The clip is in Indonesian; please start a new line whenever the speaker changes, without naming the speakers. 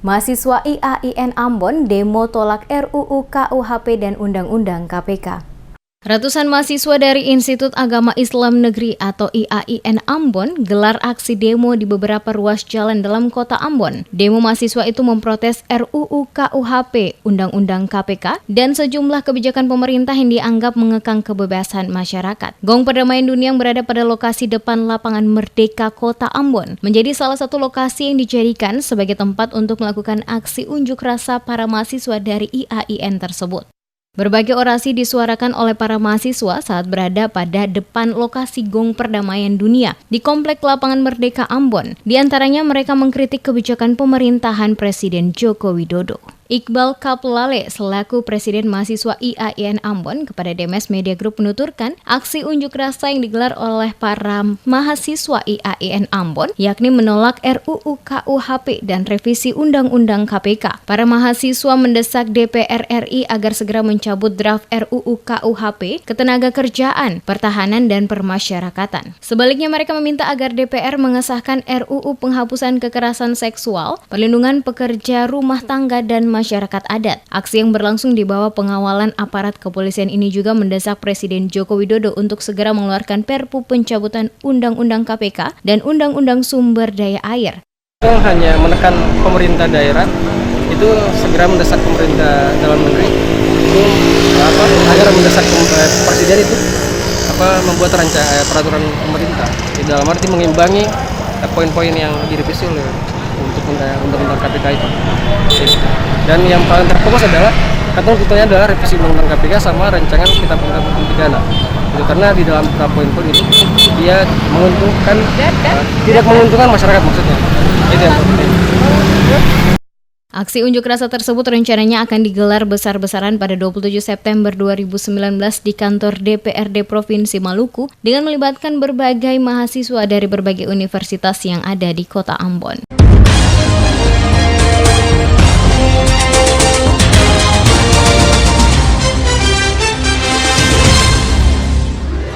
Mahasiswa IAIN Ambon demo tolak RUU KUHP dan Undang-Undang KPK. Ratusan mahasiswa dari Institut Agama Islam Negeri atau IAIN Ambon gelar aksi demo di beberapa ruas jalan dalam kota Ambon. Demo mahasiswa itu memprotes RUU KUHP, Undang-Undang KPK, dan sejumlah kebijakan pemerintah yang dianggap mengekang kebebasan masyarakat. Gong Perdamaian Dunia yang berada pada lokasi depan Lapangan Merdeka Kota Ambon menjadi salah satu lokasi yang dijadikan sebagai tempat untuk melakukan aksi unjuk rasa para mahasiswa dari IAIN tersebut. Berbagai orasi disuarakan oleh para mahasiswa saat berada pada depan lokasi Gong Perdamaian Dunia di Komplek Lapangan Merdeka Ambon. Di antaranya mereka mengkritik kebijakan pemerintahan Presiden Joko Widodo. Iqbal Kaplale selaku Presiden Mahasiswa IAIN Ambon kepada DMS Media Group menuturkan aksi unjuk rasa yang digelar oleh para mahasiswa IAIN Ambon yakni menolak RUU KUHP dan revisi Undang-Undang KPK. Para mahasiswa mendesak DPR RI agar segera mencabut draft RUU KUHP, Ketenagakerjaan, Pertahanan, dan Permasyarakatan. Sebaliknya mereka meminta agar DPR mengesahkan RUU Penghapusan Kekerasan Seksual, Perlindungan Pekerja Rumah Tangga, dan masyarakat adat. Aksi yang berlangsung di bawah pengawalan aparat kepolisian ini juga mendesak Presiden Joko Widodo untuk segera mengeluarkan Perpu pencabutan Undang-Undang KPK dan Undang-Undang Sumber Daya Air.
Hanya menekan pemerintah daerah itu segera mendesak pemerintah dalam negeri itu agar mendesak presiden itu membuat peraturan pemerintah di dalam arti mengimbangi poin-poin yang direvisi oleh untuk undang-undang KPK itu. Dan yang paling terfokus adalah kata tuntutannya adalah revisi undang-undang KPK sama rancangan kitab undang-undang pidana. Itu karena di dalam poin-poin itu dia menguntungkan tidak menguntungkan masyarakat maksudnya. Itu yang penting.
Aksi unjuk rasa tersebut rencananya akan digelar besar-besaran pada 27 September 2019 di kantor DPRD Provinsi Maluku dengan melibatkan berbagai mahasiswa dari berbagai universitas yang ada di Kota Ambon.